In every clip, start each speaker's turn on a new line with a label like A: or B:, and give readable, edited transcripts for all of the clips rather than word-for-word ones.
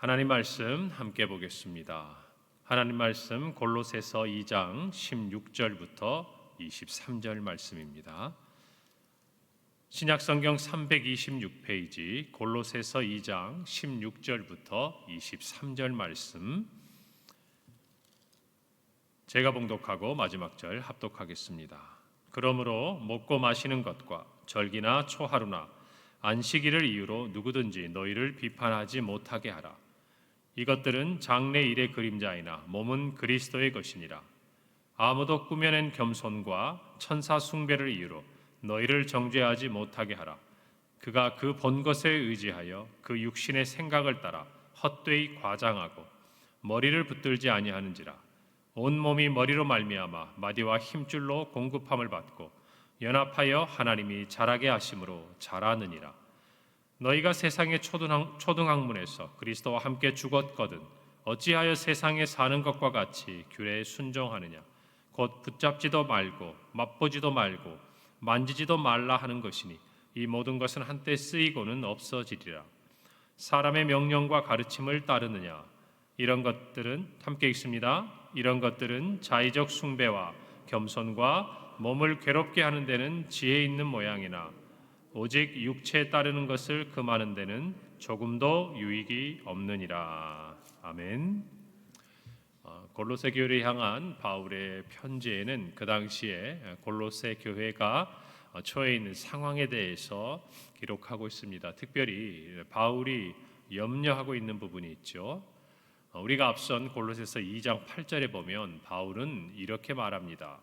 A: 하나님 말씀 함께 보겠습니다. 하나님 말씀 골로새서 2장 16절부터 23절 말씀입니다. 신약성경 326페이지 골로새서 2장 16절부터 23절 말씀, 제가 봉독하고 마지막 절 합독하겠습니다. 그러므로 먹고 마시는 것과 절기나 초하루나 안식일을 이유로 누구든지 너희를 비판하지 못하게 하라. 이것들은 장래 일의 그림자이나 몸은 그리스도의 것이니라. 아무도 꾸며낸 겸손과 천사 숭배를 이유로 너희를 정죄하지 못하게 하라. 그가 그 본 것에 의지하여 그 육신의 생각을 따라 헛되이 과장하고 머리를 붙들지 아니하는지라. 온 몸이 머리로 말미암아 마디와 힘줄로 공급함을 받고 연합하여 하나님이 자라게 하심으로 자라느니라. 너희가 세상의 초등학문에서 그리스도와 함께 죽었거든 어찌하여 세상에 사는 것과 같이 규례에 순종하느냐. 곧 붙잡지도 말고 맛보지도 말고 만지지도 말라 하는 것이니 이 모든 것은 한때 쓰이고는 없어지리라. 사람의 명령과 가르침을 따르느냐. 이런 것들은 함께 읽습니다. 이런 것들은 자의적 숭배와 겸손과 몸을 괴롭게 하는 데는 지혜 있는 모양이나 오직 육체에 따르는 것을 금하는 데는 조금도 유익이 없느니라. 아멘. 골로새 교회를 향한 바울의 편지에는 그 당시에 골로새 교회가 처해 있는 상황에 대해서 기록하고 있습니다. 특별히 바울이 염려하고 있는 부분이 있죠. 우리가 앞선 골로새서 2장 8절에 보면 바울은 이렇게 말합니다.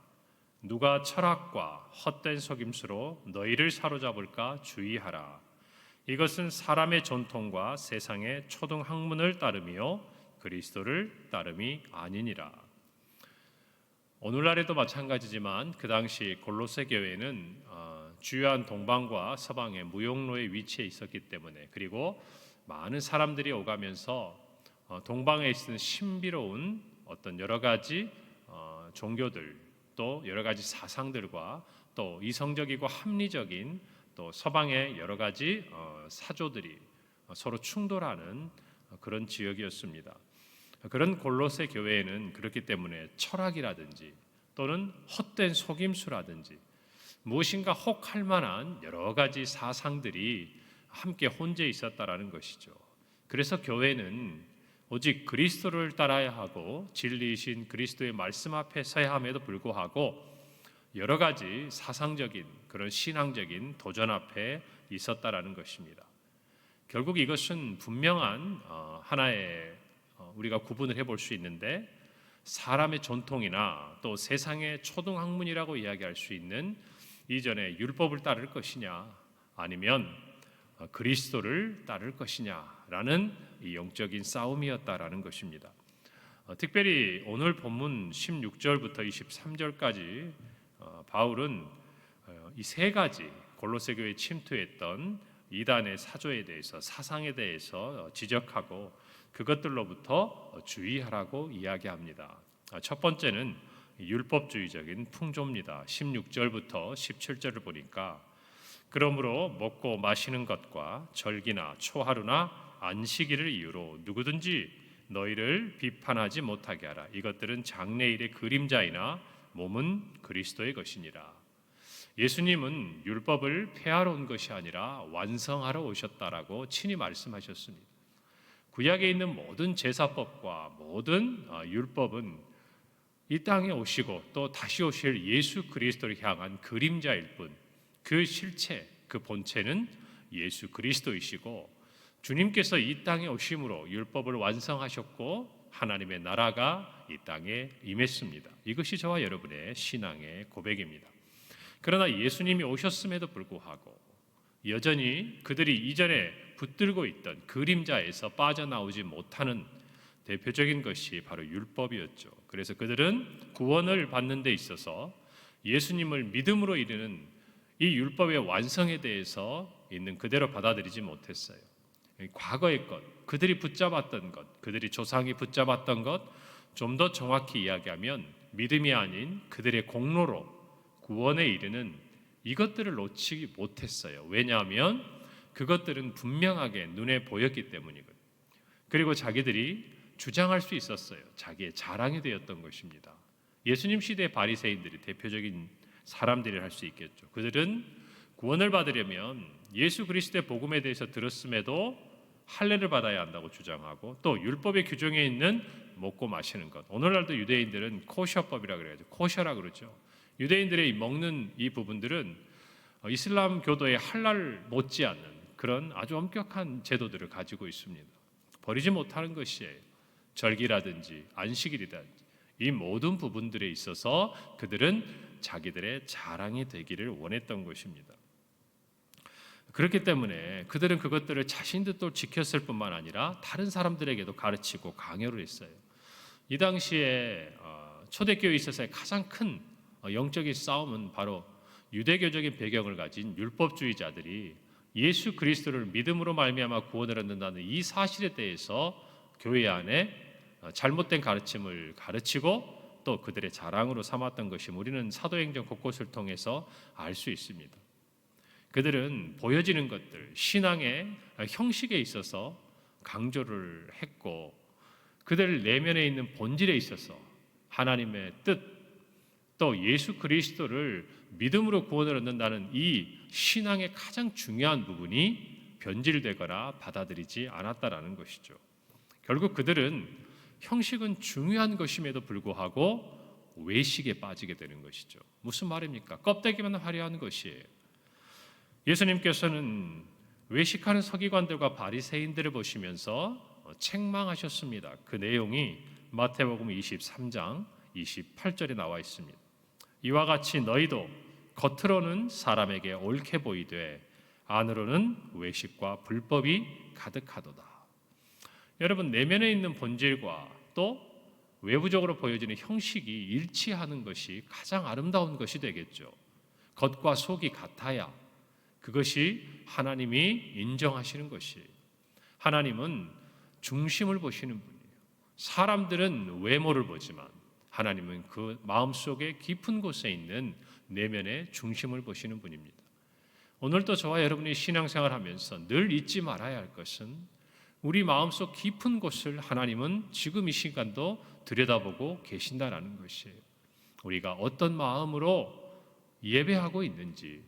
A: 누가 철학과 헛된 속임수로 너희를 사로잡을까 주의하라. 이것은 사람의 전통과 세상의 초등학문을 따르며 그리스도를 따름이 아니니라. 오늘날에도 마찬가지지만 그 당시 골로새 교회는 주요한 동방과 서방의 무역로에 위치해 있었기 때문에, 그리고 많은 사람들이 오가면서 동방에 있는 신비로운 어떤 여러 가지 종교들, 또 여러 가지 사상들과 또 이성적이고 합리적인 또 서방의 여러 가지 사조들이 서로 충돌하는 그런 지역이었습니다. 그런 골로새 교회에는 그렇기 때문에 철학이라든지 또는 헛된 속임수라든지 무엇인가 혹할 만한 여러 가지 사상들이 함께 혼재 있었다라는 것이죠. 그래서 교회는 오직 그리스도를 따라야 하고 진리이신 그리스도의 말씀 앞에 서야 함에도 불구하고 여러 가지 사상적인 그런 신앙적인 도전 앞에 있었다라는 것입니다. 결국 이것은 분명한 하나의 우리가 구분을 해볼 수 있는데, 사람의 전통이나 또 세상의 초등학문이라고 이야기할 수 있는 이전의 율법을 따를 것이냐, 아니면 그리스도를 따를 것이냐라는 이 영적인 싸움이었다라는 것입니다. 특별히 오늘 본문 16절부터 23절까지 바울은 이 세 가지 골로새 교회에 침투했던 이단의 사조에 대해서, 사상에 대해서 지적하고 그것들로부터 주의하라고 이야기합니다. 첫 번째는 율법주의적인 풍조입니다. 16절부터 17절을 보니까 그러므로 먹고 마시는 것과 절기나 초하루나 안식일을 이유로 누구든지 너희를 비판하지 못하게 하라. 이것들은 장래일의 그림자이나 몸은 그리스도의 것이니라. 예수님은 율법을 폐하러 온 것이 아니라 완성하러 오셨다라고 친히 말씀하셨습니다. 구약에 있는 모든 제사법과 모든 율법은 이 땅에 오시고 또 다시 오실 예수 그리스도를 향한 그림자일 뿐, 그 실체, 그 본체는 예수 그리스도이시고, 주님께서 이 땅에 오심으로 율법을 완성하셨고 하나님의 나라가 이 땅에 임했습니다. 이것이 저와 여러분의 신앙의 고백입니다. 그러나 예수님이 오셨음에도 불구하고 여전히 그들이 이전에 붙들고 있던 그림자에서 빠져나오지 못하는 대표적인 것이 바로 율법이었죠. 그래서 그들은 구원을 받는 데 있어서 예수님을 믿음으로 이르는 이 율법의 완성에 대해서 있는 그대로 받아들이지 못했어요. 과거의 것, 그들이 붙잡았던 것, 그들이 조상이 붙잡았던 것, 좀 더 정확히 이야기하면 믿음이 아닌 그들의 공로로 구원에 이르는 이것들을 놓치지 못했어요. 왜냐하면 그것들은 분명하게 눈에 보였기 때문이거든요. 그리고 자기들이 주장할 수 있었어요. 자기의 자랑이 되었던 것입니다. 예수님 시대의 바리새인들이 대표적인 사람들이 할 수 있겠죠. 그들은 구원을 받으려면 예수 그리스도의 복음에 대해서 들었음에도 할례를 받아야 한다고 주장하고, 또 율법의 규정에 있는 먹고 마시는 것, 오늘날도 유대인들은 코셔법이라고 그래요. 코셔라 그러죠. 유대인들의 먹는 이 부분들은 이슬람 교도의 할랄 못지않는 그런 아주 엄격한 제도들을 가지고 있습니다. 버리지 못하는 것이에요. 절기라든지 안식일이라든지 이 모든 부분들에 있어서 그들은 자기들의 자랑이 되기를 원했던 것입니다. 그렇기 때문에 그들은 그것들을 자신들도 지켰을 뿐만 아니라 다른 사람들에게도 가르치고 강요를 했어요. 이 당시에 초대교회에 있어서의 가장 큰 영적인 싸움은 바로 유대교적인 배경을 가진 율법주의자들이 예수 그리스도를 믿음으로 말미암아 구원을 얻는다는 이 사실에 대해서 교회 안에 잘못된 가르침을 가르치고 또 그들의 자랑으로 삼았던 것이 우리는 사도행전 곳곳을 통해서 알 수 있습니다. 그들은 보여지는 것들, 신앙의 형식에 있어서 강조를 했고, 그들 내면에 있는 본질에 있어서 하나님의 뜻, 또 예수 그리스도를 믿음으로 구원을 얻는다는 이 신앙의 가장 중요한 부분이 변질되거나 받아들이지 않았다라는 것이죠. 결국 그들은 형식은 중요한 것임에도 불구하고 외식에 빠지게 되는 것이죠. 무슨 말입니까? 껍데기만 화려한 것이에요. 예수님께서는 외식하는 서기관들과 바리새인들을 보시면서 책망하셨습니다. 그 내용이 마태복음 23장 28절에 나와 있습니다. 이와 같이 너희도 겉으로는 사람에게 옳게 보이되 안으로는 외식과 불법이 가득하도다. 여러분, 내면에 있는 본질과 또 외부적으로 보여지는 형식이 일치하는 것이 가장 아름다운 것이 되겠죠. 겉과 속이 같아야 그것이 하나님이 인정하시는 것이에요. 하나님은 중심을 보시는 분이에요. 사람들은 외모를 보지만 하나님은 그 마음속에 깊은 곳에 있는 내면의 중심을 보시는 분입니다. 오늘도 저와 여러분이 신앙생활 하면서 늘 잊지 말아야 할 것은 우리 마음속 깊은 곳을 하나님은 지금 이 시간도 들여다보고 계신다라는 것이에요. 우리가 어떤 마음으로 예배하고 있는지,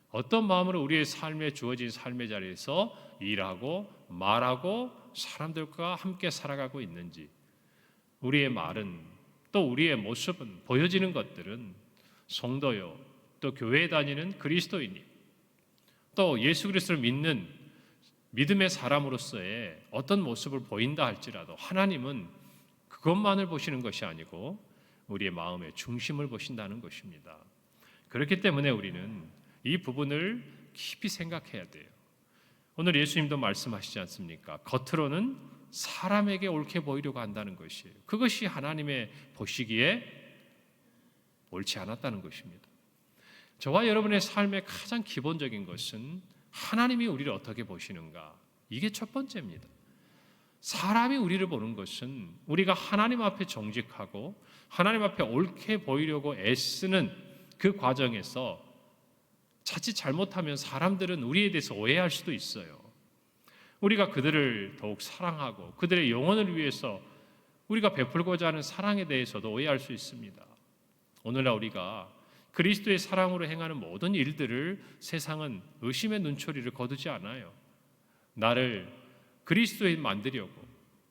A: 어떤 마음으로 우리의 삶에 주어진 삶의 자리에서 일하고 말하고 사람들과 함께 살아가고 있는지, 우리의 말은 또 우리의 모습은, 보여지는 것들은 성도요, 또 교회에 다니는 그리스도인이, 또 예수 그리스도를 믿는 믿음의 사람으로서의 어떤 모습을 보인다 할지라도 하나님은 그것만을 보시는 것이 아니고 우리의 마음의 중심을 보신다는 것입니다. 그렇기 때문에 우리는 이 부분을 깊이 생각해야 돼요. 오늘 예수님도 말씀하시지 않습니까? 겉으로는 사람에게 옳게 보이려고 한다는 것이에요. 그것이 하나님의 보시기에 옳지 않았다는 것입니다. 저와 여러분의 삶의 가장 기본적인 것은 하나님이 우리를 어떻게 보시는가, 이게 첫 번째입니다. 사람이 우리를 보는 것은 우리가 하나님 앞에 정직하고 하나님 앞에 옳게 보이려고 애쓰는 그 과정에서 자칫 잘못하면 사람들은 우리에 대해서 오해할 수도 있어요. 우리가 그들을 더욱 사랑하고 그들의 영혼을 위해서 우리가 베풀고자 하는 사랑에 대해서도 오해할 수 있습니다. 오늘날 우리가 그리스도의 사랑으로 행하는 모든 일들을 세상은 의심의 눈초리를 거두지 않아요. 나를 그리스도인 만들려고,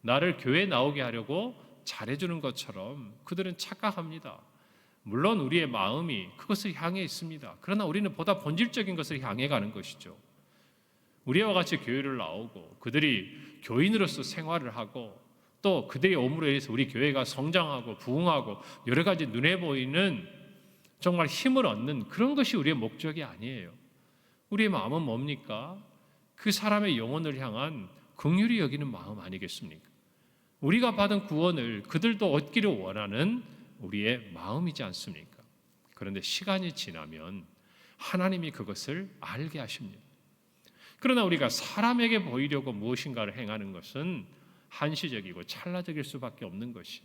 A: 나를 교회에 나오게 하려고 잘해주는 것처럼 그들은 착각합니다. 물론 우리의 마음이 그것을 향해 있습니다. 그러나 우리는 보다 본질적인 것을 향해 가는 것이죠. 우리와 같이 교회를 나오고 그들이 교인으로서 생활을 하고 또 그들의 오므로 인해서 우리 교회가 성장하고 부흥하고 여러 가지 눈에 보이는 정말 힘을 얻는 그런 것이 우리의 목적이 아니에요. 우리의 마음은 뭡니까? 그 사람의 영혼을 향한 긍휼히 여기는 마음 아니겠습니까? 우리가 받은 구원을 그들도 얻기를 원하는 우리의 마음이지 않습니까? 그런데 시간이 지나면 하나님이 그것을 알게 하십니다. 그러나 우리가 사람에게 보이려고 무엇인가를 행하는 것은 한시적이고 찰나적일 수밖에 없는 것이,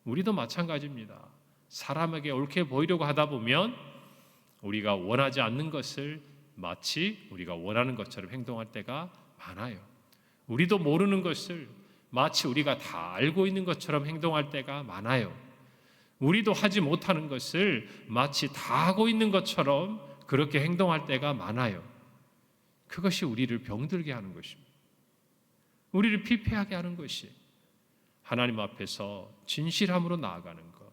A: 우리도 마찬가지입니다. 사람에게 옳게 보이려고 하다 보면 우리가 원하지 않는 것을 마치 우리가 원하는 것처럼 행동할 때가 많아요. 우리도 모르는 것을 마치 우리가 다 알고 있는 것처럼 행동할 때가 많아요. 우리도 하지 못하는 것을 마치 다 하고 있는 것처럼 그렇게 행동할 때가 많아요. 그것이 우리를 병들게 하는 것입니다. 우리를 피폐하게 하는 것이 하나님 앞에서 진실함으로 나아가는 것,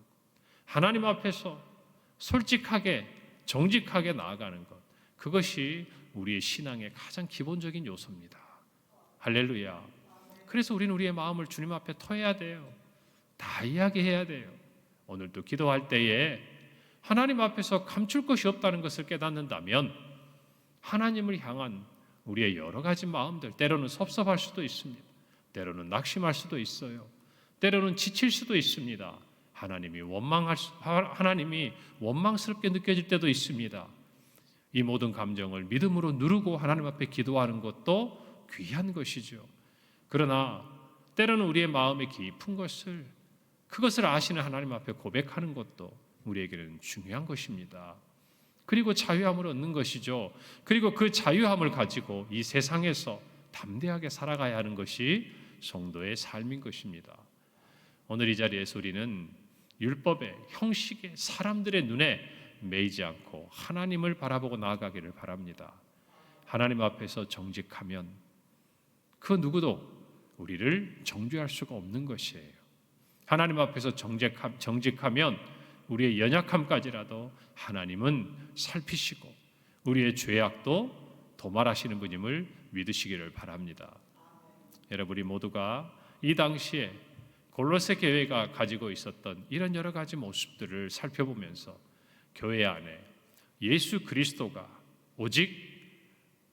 A: 하나님 앞에서 솔직하게 정직하게 나아가는 것, 그것이 우리의 신앙의 가장 기본적인 요소입니다. 할렐루야. 그래서 우리는 우리의 마음을 주님 앞에 터야 돼요. 다 이야기해야 돼요. 오늘도 기도할 때에 하나님 앞에서 감출 것이 없다는 것을 깨닫는다면 하나님을 향한 우리의 여러 가지 마음들, 때로는 섭섭할 수도 있습니다. 때로는 낙심할 수도 있어요. 때로는 지칠 수도 있습니다. 하나님이 원망스럽게 느껴질 때도 있습니다. 이 모든 감정을 믿음으로 누르고 하나님 앞에 기도하는 것도 귀한 것이죠. 그러나 때로는 우리의 마음의 깊은 것을, 그것을 아시는 하나님 앞에 고백하는 것도 우리에게는 중요한 것입니다. 그리고 자유함을 얻는 것이죠. 그리고 그 자유함을 가지고 이 세상에서 담대하게 살아가야 하는 것이 성도의 삶인 것입니다. 오늘 이 자리에서 우리는 율법의 형식에, 사람들의 눈에 매이지 않고 하나님을 바라보고 나아가기를 바랍니다. 하나님 앞에서 정직하면 그 누구도 우리를 정죄할 수가 없는 것이에요. 하나님 앞에서 정직하면 우리의 연약함까지라도 하나님은 살피시고 우리의 죄악도 도말하시는 분임을 믿으시기를 바랍니다. 여러분, 우리 모두가 이 당시에 골로새 교회가 가지고 있었던 이런 여러 가지 모습들을 살펴보면서 교회 안에 예수 그리스도가 오직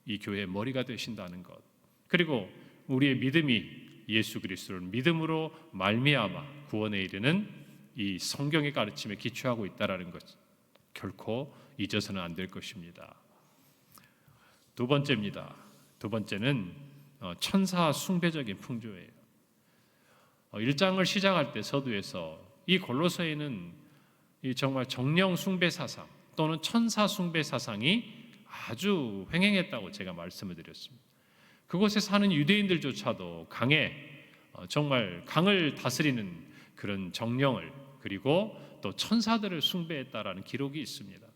A: 이 교회의 머리가 되신다는 것, 그리고 우리의 믿음이 예수 그리스도를 믿음으로 말미암아 구원에 이르는 이 성경의 가르침에 기초하고 있다라는 것 결코 잊어서는 안 될 것입니다. 두 번째입니다. 두 번째는 천사 숭배적인 풍조예요. 1장을 시작할 때 서두에서 이 골로새에는 정말 정령 숭배 사상 또는 천사 숭배 사상이 아주 횡행했다고 제가 말씀을 드렸습니다. 그곳에 사는 유대인들조차도 정말 강을 다스리는 그런 정령을, 그리고 또 천사들을 숭배했다라는 기록이 있습니다.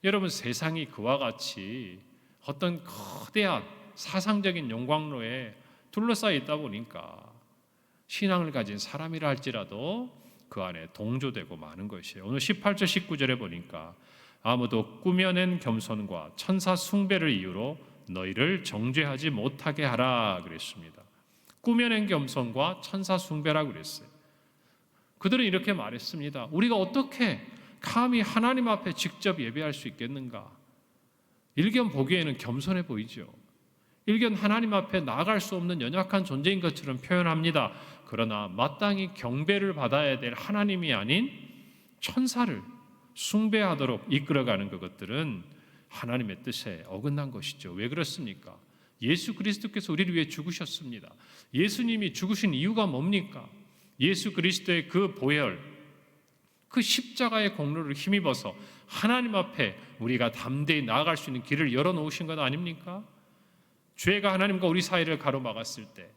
A: 여러분, 세상이 그와 같이 어떤 거대한 사상적인 영광로에 둘러싸여 있다 보니까 신앙을 가진 사람이라 할지라도 그 안에 동조되고 마는 것이에요. 오늘 18절 19절에 보니까 아무도 꾸며낸 겸손과 천사 숭배를 이유로 너희를 정죄하지 못하게 하라 그랬습니다. 꾸며낸 겸손과 천사 숭배라고 그랬어요. 그들은 이렇게 말했습니다. 우리가 어떻게 감히 하나님 앞에 직접 예배할 수 있겠는가? 일견 보기에는 겸손해 보이죠. 일견 하나님 앞에 나아갈 수 없는 연약한 존재인 것처럼 표현합니다. 그러나 마땅히 경배를 받아야 될 하나님이 아닌 천사를 숭배하도록 이끌어가는 그것들은 하나님의 뜻에 어긋난 것이죠. 왜 그렇습니까? 예수 그리스도께서 우리를 위해 죽으셨습니다. 예수님이 죽으신 이유가 뭡니까? 예수 그리스도의 그 보혈, 그 십자가의 공로를 힘입어서 하나님 앞에 우리가 담대히 나아갈 수 있는 길을 열어놓으신 것 아닙니까? 죄가 하나님과 우리 사이를 가로막았을 때,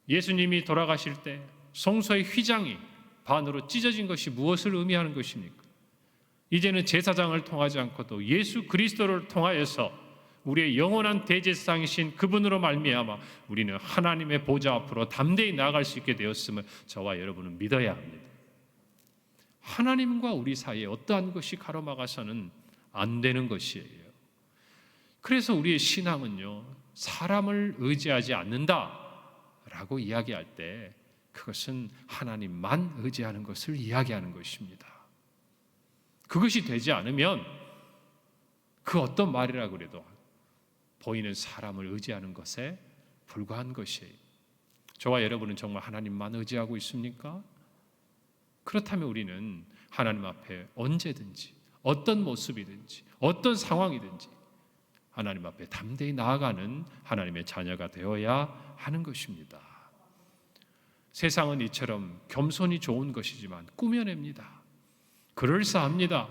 A: 예수님이 돌아가실 때 성소의 휘장이 반으로 찢어진 것이 무엇을 의미하는 것입니까? 이제는 제사장을 통하지 않고도 예수 그리스도를 통하여서 우리의 영원한 대제사장이신 그분으로 말미암아 우리는 하나님의 보좌 앞으로 담대히 나아갈 수 있게 되었음을 저와 여러분은 믿어야 합니다. 하나님과 우리 사이에 어떠한 것이 가로막아서는 안 되는 것이에요. 그래서 우리의 신앙은요, 사람을 의지하지 않는다라고 이야기할 때 그것은 하나님만 의지하는 것을 이야기하는 것입니다. 그것이 되지 않으면 그 어떤 말이라 그래도 보이는 사람을 의지하는 것에 불과한 것이에요. 저와 여러분은 정말 하나님만 의지하고 있습니까? 그렇다면 우리는 하나님 앞에 언제든지 어떤 모습이든지 어떤 상황이든지 하나님 앞에 담대히 나아가는 하나님의 자녀가 되어야 하는 것입니다. 세상은 이처럼 겸손이 좋은 것이지만 꾸며냅니다. 그럴싸합니다.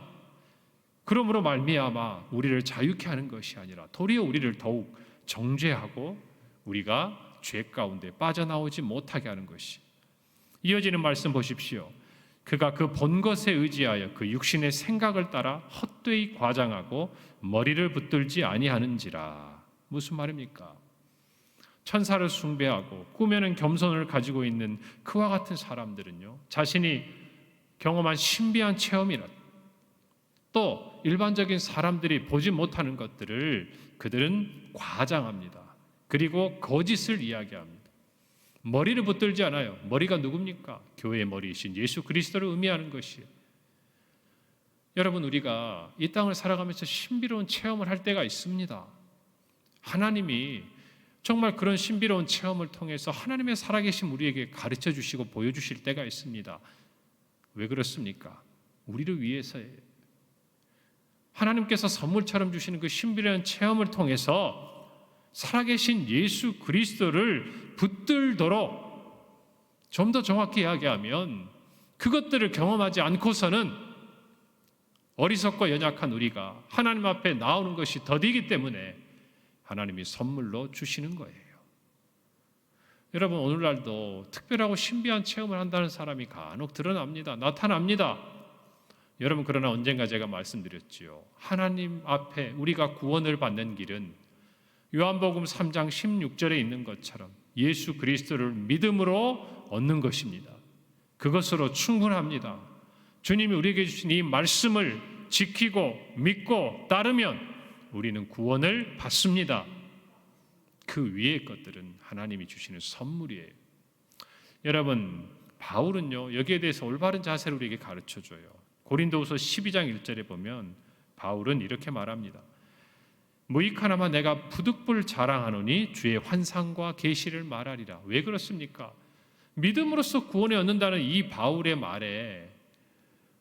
A: 그러므로 말미암아 우리를 자유케 하는 것이 아니라 도리어 우리를 더욱 정죄하고 우리가 죄 가운데 빠져나오지 못하게 하는 것이. 이어지는 말씀 보십시오. 그가 그 본 것에 의지하여 그 육신의 생각을 따라 헛되이 과장하고 머리를 붙들지 아니하는지라. 무슨 말입니까? 천사를 숭배하고 꾸며낸 겸손을 가지고 있는 그와 같은 사람들은요, 자신이 경험한 신비한 체험이나 또 일반적인 사람들이 보지 못하는 것들을 그들은 과장합니다. 그리고 거짓을 이야기합니다. 머리를 붙들지 않아요. 머리가 누굽니까? 교회의 머리이신 예수 그리스도를 의미하는 것이에요. 여러분, 우리가 이 땅을 살아가면서 신비로운 체험을 할 때가 있습니다. 하나님이 정말 그런 신비로운 체험을 통해서 하나님의 살아계신 우리에게 가르쳐 주시고 보여주실 때가 있습니다. 왜 그렇습니까? 우리를 위해서예요. 하나님께서 선물처럼 주시는 그 신비로운 체험을 통해서 살아계신 예수 그리스도를 붙들도록, 좀 더 정확히 이야기하면 그것들을 경험하지 않고서는 어리석고 연약한 우리가 하나님 앞에 나오는 것이 더디기 때문에 하나님이 선물로 주시는 거예요. 여러분, 오늘날도 특별하고 신비한 체험을 한다는 사람이 간혹 드러납니다. 나타납니다. 여러분, 그러나 언젠가 제가 말씀드렸지요. 하나님 앞에 우리가 구원을 받는 길은 요한복음 3장 16절에 있는 것처럼 예수 그리스도를 믿음으로 얻는 것입니다. 그것으로 충분합니다. 주님이 우리에게 주신 이 말씀을 지키고 믿고 따르면 우리는 구원을 받습니다. 그 위의 것들은 하나님이 주시는 선물이에요. 여러분, 바울은요, 여기에 대해서 올바른 자세를 우리에게 가르쳐줘요. 고린도후서 12장 1절에 보면 바울은 이렇게 말합니다. 무익하나마 내가 부득불 자랑하노니 주의 환상과 계시를 말하리라. 왜 그렇습니까? 믿음으로써 구원을 얻는다는 이 바울의 말에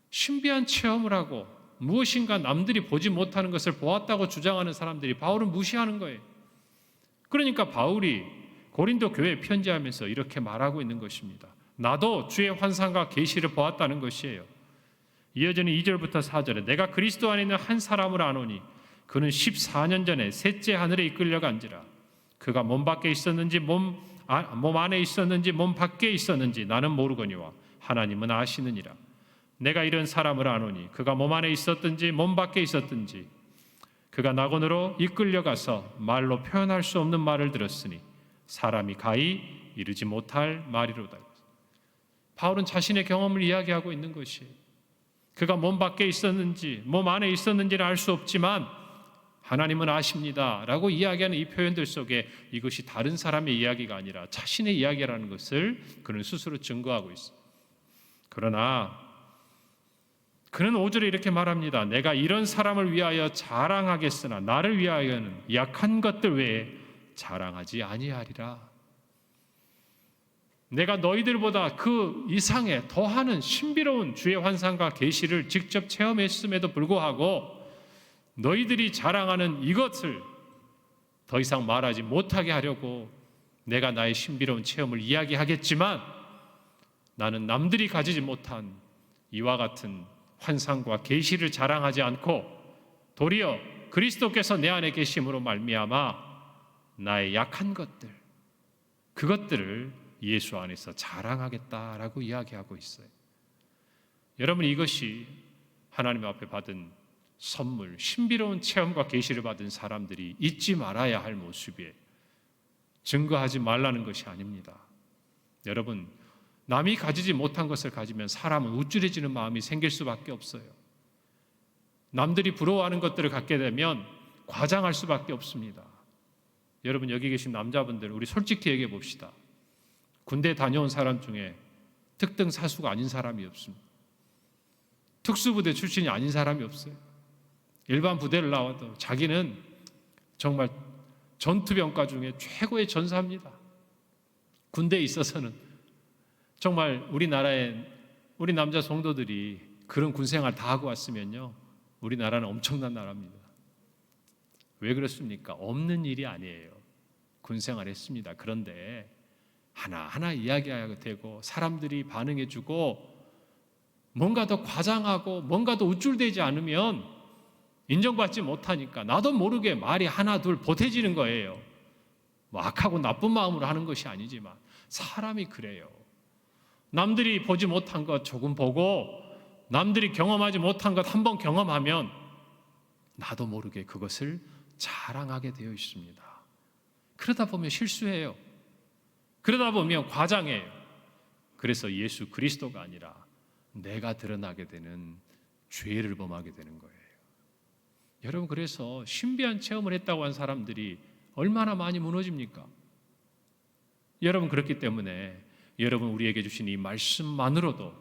A: 신비한 체험을 하고 무엇인가 남들이 보지 못하는 것을 보았다고 주장하는 사람들이 바울을 무시하는 거예요. 그러니까 바울이 고린도 교회에 편지하면서 이렇게 말하고 있는 것입니다. 나도 주의 환상과 계시를 보았다는 것이에요. 이어지는 2절부터 4절에 내가 그리스도 안에 있는 한 사람을 아노니 그는 14년 전에 셋째 하늘에 이끌려 간지라. 그가 몸 밖에 있었는지 몸 안에 있었는지 몸 밖에 있었는지 나는 모르거니와 하나님은 아시느니라. 내가 이런 사람을 아노니 그가 몸 안에 있었든지 몸 밖에 있었든지 그가 낙원으로 이끌려 가서 말로 표현할 수 없는 말을 들었으니 사람이 가히 이르지 못할 말이로다. 바울은 자신의 경험을 이야기하고 있는 것이에요. 그가 몸 밖에 있었는지 몸 안에 있었는지는 알 수 없지만 하나님은 아십니다 라고 이야기하는 이 표현들 속에 이것이 다른 사람의 이야기가 아니라 자신의 이야기라는 것을 그는 스스로 증거하고 있습니다. 그러나 그는 5절에 이렇게 말합니다. 내가 이런 사람을 위하여 자랑하겠으나 나를 위하여는 약한 것들 외에 자랑하지 아니하리라. 내가 너희들보다 그 이상의 더하는 신비로운 주의 환상과 계시를 직접 체험했음에도 불구하고 너희들이 자랑하는 이것을 더 이상 말하지 못하게 하려고 내가 나의 신비로운 체험을 이야기하겠지만 나는 남들이 가지지 못한 이와 같은 환상과 계시를 자랑하지 않고 도리어 그리스도께서 내 안에 계심으로 말미암아 나의 약한 것들, 그것들을 예수 안에서 자랑하겠다라고 이야기하고 있어요. 여러분, 이것이 하나님 앞에 받은 선물, 신비로운 체험과 계시를 받은 사람들이 잊지 말아야 할 모습이에요. 증거하지 말라는 것이 아닙니다. 여러분, 남이 가지지 못한 것을 가지면 사람은 우쭐해지는 마음이 생길 수밖에 없어요. 남들이 부러워하는 것들을 갖게 되면 과장할 수밖에 없습니다. 여러분, 여기 계신 남자분들, 우리 솔직히 얘기해 봅시다. 군대 다녀온 사람 중에 특등 사수가 아닌 사람이 없습니다. 특수부대 출신이 아닌 사람이 없어요. 일반 부대를 나와도 자기는 정말 전투병과 중에 최고의 전사입니다. 군대에 있어서는 정말 우리나라에 우리 남자 성도들이 그런 군생활 다 하고 왔으면요, 우리나라는 엄청난 나라입니다. 왜 그렇습니까? 없는 일이 아니에요. 군생활 했습니다. 그런데 하나하나 이야기해야 되고 사람들이 반응해주고 뭔가 더 과장하고 뭔가 더 우쭐대지 않으면 인정받지 못하니까 나도 모르게 말이 하나 둘 보태지는 거예요. 악하고 나쁜 마음으로 하는 것이 아니지만 사람이 그래요. 남들이 보지 못한 것 조금 보고 남들이 경험하지 못한 것 한번 경험하면 나도 모르게 그것을 자랑하게 되어 있습니다. 그러다 보면 실수해요. 그러다 보면 과장해요. 그래서 예수 그리스도가 아니라 내가 드러나게 되는 죄를 범하게 되는 거예요. 여러분, 그래서 신비한 체험을 했다고 한 사람들이 얼마나 많이 무너집니까? 여러분, 그렇기 때문에 여러분, 우리에게 주신 이 말씀만으로도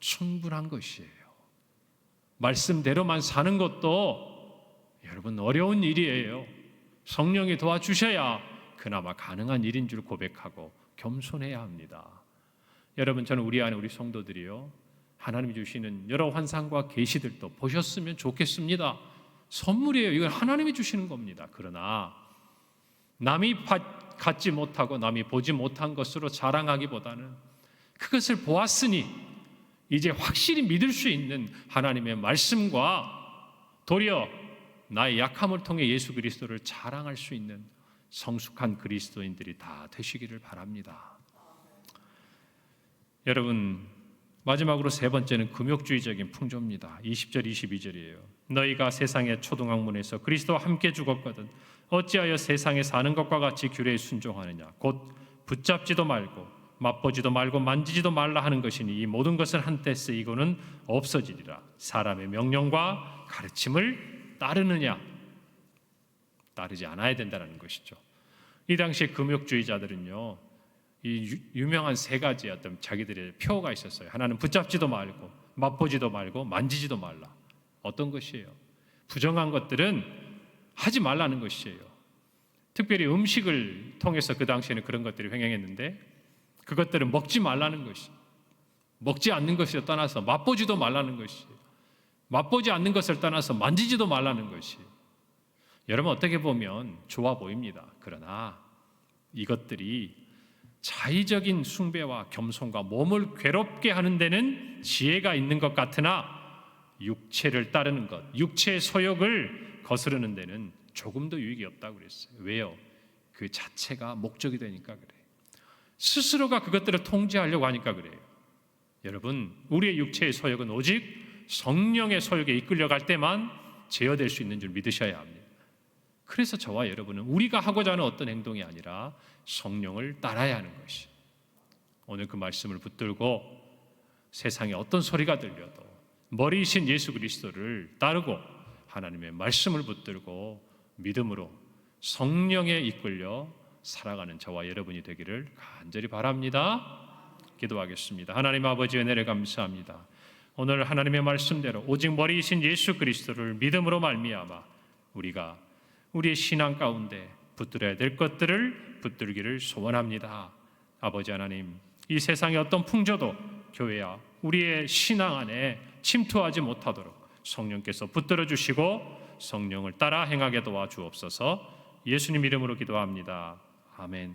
A: 충분한 것이에요. 말씀대로만 사는 것도 여러분 어려운 일이에요. 성령이 도와주셔야 그나마 가능한 일인 줄 고백하고 겸손해야 합니다. 여러분, 저는 우리 안에 우리 성도들이요, 하나님이 주시는 여러 환상과 계시들도 보셨으면 좋겠습니다. 선물이에요. 이건 하나님이 주시는 겁니다. 그러나 남이 갖지 못하고 남이 보지 못한 것으로 자랑하기보다는 그것을 보았으니 이제 확실히 믿을 수 있는 하나님의 말씀과 도리어 나의 약함을 통해 예수 그리스도를 자랑할 수 있는 성숙한 그리스도인들이 다 되시기를 바랍니다. 여러분, 마지막으로 세 번째는 금욕주의적인 풍조입니다. 20절 22절이에요. 너희가 세상의 초등학문에서 그리스도와 함께 죽었거든 어찌하여 세상에 사는 것과 같이 규례에 순종하느냐. 곧 붙잡지도 말고 맛보지도 말고 만지지도 말라 하는 것이니 이 모든 것은 한때 쓰이고는 없어지리라. 사람의 명령과 가르침을 따르느냐. 따르지 않아야 된다는 것이죠. 이 당시에 금욕주의자들은요, 이 유명한 세 가지 어떤 자기들의 표가 있었어요. 하나는 붙잡지도 말고 맛보지도 말고 만지지도 말라. 어떤 것이에요? 부정한 것들은 하지 말라는 것이에요. 특별히 음식을 통해서 그 당시에는 그런 것들이 횡행했는데 그것들은 먹지 말라는 것이, 먹지 않는 것을 떠나서 맛보지도 말라는 것이, 맛보지 않는 것을 떠나서 만지지도 말라는 것이. 여러분, 어떻게 보면 좋아 보입니다. 그러나 이것들이 자의적인 숭배와 겸손과 몸을 괴롭게 하는 데는 지혜가 있는 것 같으나 육체를 따르는 것, 육체의 소욕을 거스르는 데는 조금 더 유익이 없다고 그랬어요. 왜요? 그 자체가 목적이 되니까 그래요. 스스로가 그것들을 통제하려고 하니까 그래요. 여러분, 우리의 육체의 소욕은 오직 성령의 소욕에 이끌려갈 때만 제어될 수 있는 줄 믿으셔야 합니다. 그래서 저와 여러분은 우리가 하고자 하는 어떤 행동이 아니라 성령을 따라야 하는 것이, 오늘 그 말씀을 붙들고 세상에 어떤 소리가 들려도 머리이신 예수 그리스도를 따르고 하나님의 말씀을 붙들고 믿음으로 성령에 이끌려 살아가는 저와 여러분이 되기를 간절히 바랍니다. 기도하겠습니다. 하나님 아버지, 은혜를 감사합니다. 오늘 하나님의 말씀대로 오직 머리이신 예수 그리스도를 믿음으로 말미암아 우리가 우리의 신앙 가운데 붙들어야 될 것들을 붙들기를 소원합니다. 아버지 하나님, 이 세상의 어떤 풍조도 교회야 우리의 신앙 안에 침투하지 못하도록 성령께서 붙들어 주시고 성령을 따라 행하게 도와주옵소서. 예수님 이름으로 기도합니다. 아멘.